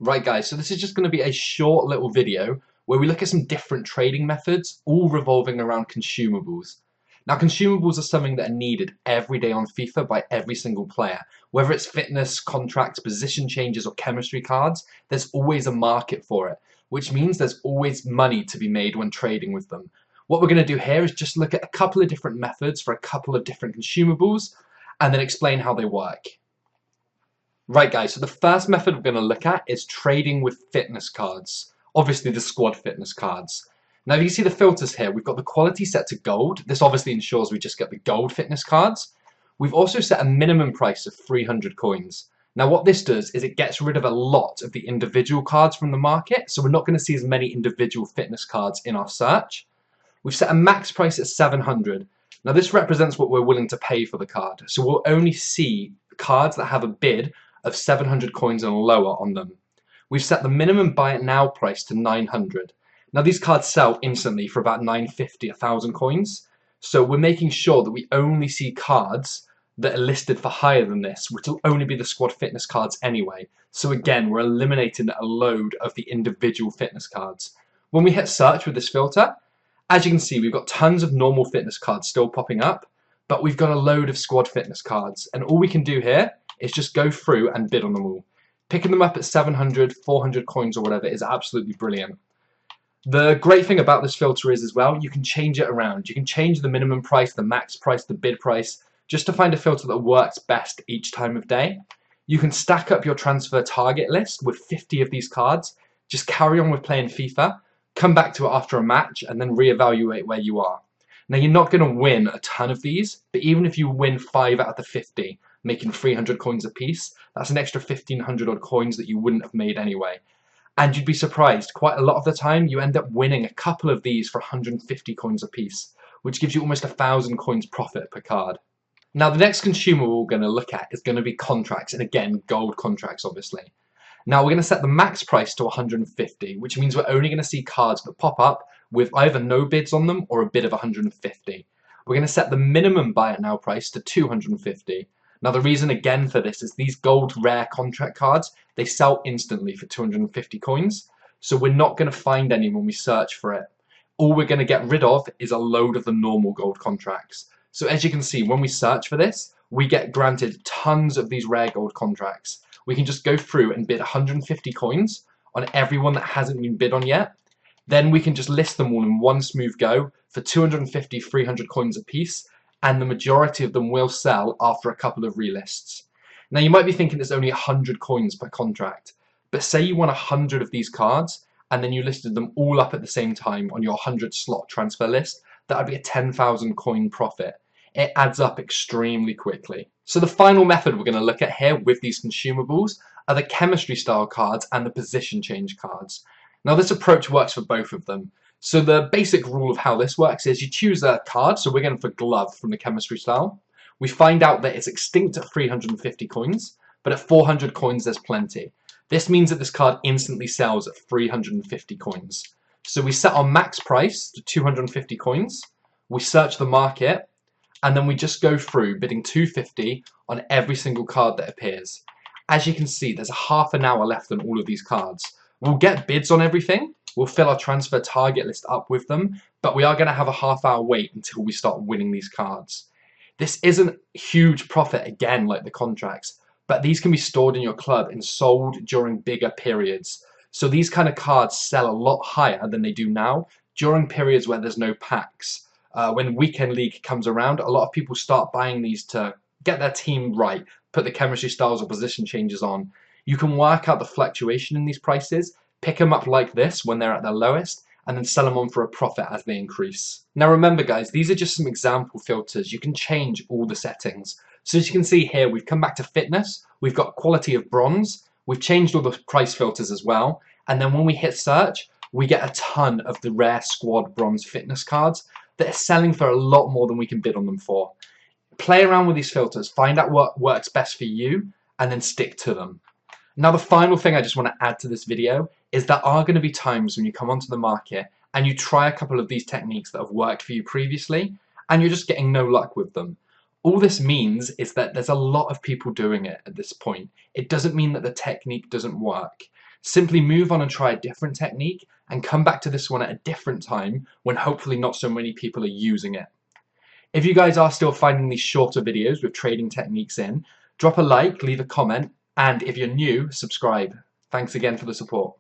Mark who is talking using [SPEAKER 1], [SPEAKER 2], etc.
[SPEAKER 1] Right guys, so this is just going to be a short little video where we look at some different trading methods, all revolving around consumables. Now consumables are something that are needed every day on FIFA by every single player. Whether it's fitness, contracts, position changes or chemistry cards, there's always a market for it, which means there's always money to be made when trading with them. What we're going to do here is just look at a couple of different methods for a couple of different consumables and then explain how they work. Right guys, so the first method we're going to look at is trading with fitness cards. Obviously the squad fitness cards. Now you see the filters here, we've got the quality set to gold. This obviously ensures we just get the gold fitness cards. We've also set a minimum price of 300 coins. Now what this does is it gets rid of a lot of the individual cards from the market, so we're not going to see as many individual fitness cards in our search. We've set a max price at 700. Now this represents what we're willing to pay for the card, so we'll only see cards that have a bid of 700 coins and lower on them. We've set the minimum buy it now price to 900. Now these cards sell instantly for about 950, 1,000 coins. So we're making sure that we only see cards that are listed for higher than this, which will only be the squad fitness cards anyway. So again, we're eliminating a load of the individual fitness cards. When we hit search with this filter, as you can see, we've got tons of normal fitness cards still popping up, but we've got a load of squad fitness cards. And all we can do here is just go through and bid on them all. Picking them up at 700, 400 coins or whatever is absolutely brilliant. The great thing about this filter is as well, you can change it around. You can change the minimum price, the max price, the bid price, just to find a filter that works best each time of day. You can stack up your transfer target list with 50 of these cards, just carry on with playing FIFA, come back to it after a match and then reevaluate where you are. Now you're not going to win a ton of these, but even if you win 5 out of the 50, making 300 coins a piece, that's an extra 1,500 odd coins that you wouldn't have made anyway. And you'd be surprised, quite a lot of the time you end up winning a couple of these for 150 coins a piece, which gives you almost 1,000 coins profit per card. Now the next consumable we're going to look at is going to be contracts, and again gold contracts obviously. Now we're going to set the max price to 150, which means we're only going to see cards that pop up with either no bids on them or a bid of 150. We're going to set the minimum buy it now price to 250. Now the reason again for this is these gold rare contract cards, they sell instantly for 250 coins, so we're not going to find any when we search for it. All we're going to get rid of is a load of the normal gold contracts. So as you can see, when we search for this, we get granted tons of these rare gold contracts. We can just go through and bid 150 coins on everyone that hasn't been bid on yet. Then we can just list them all in one smooth go for 250, 300 coins a piece, and the majority of them will sell after a couple of relists. Now you might be thinking there's only 100 coins per contract, but say you won 100 of these cards and then you listed them all up at the same time on your 100 slot transfer list, that would be a 10,000 coin profit. It adds up extremely quickly. So the final method we're going to look at here with these consumables are the chemistry style cards and the position change cards. Now this approach works for both of them. So the basic rule of how this works is you choose a card, so we're going for glove from the chemistry style. We find out that it's extinct at 350 coins, but at 400 coins there's plenty. This means that this card instantly sells at 350 coins. So we set our max price to 250 coins, we search the market, and then we just go through bidding 250 on every single card that appears. As you can see, there's a half an hour left on all of these cards. We'll get bids on everything, we'll fill our transfer target list up with them, but we are going to have a half-hour wait until we start winning these cards. This isn't huge profit again like the contracts, but these can be stored in your club and sold during bigger periods. So these kind of cards sell a lot higher than they do now during periods where there's no packs. When weekend league comes around, a lot of people start buying these to get their team right, put the chemistry styles or position changes on. You can work out the fluctuation in these prices, pick them up like this when they're at their lowest, and then sell them on for a profit as they increase. Now remember guys, these are just some example filters. You can change all the settings. So as you can see here, we've come back to fitness, we've got quality of bronze, we've changed all the price filters as well, and then when we hit search, we get a ton of the rare squad bronze fitness cards that are selling for a lot more than we can bid on them for. Play around with these filters, find out what works best for you, and then stick to them. Now the final thing I just want to add to this video is there are going to be times when you come onto the market and you try a couple of these techniques that have worked for you previously and you're just getting no luck with them. All this means is that there's a lot of people doing it at this point. It doesn't mean that the technique doesn't work. Simply move on and try a different technique and come back to this one at a different time when hopefully not so many people are using it. If you guys are still finding these shorter videos with trading techniques in, drop a like, leave a comment, and if you're new, subscribe. Thanks again for the support.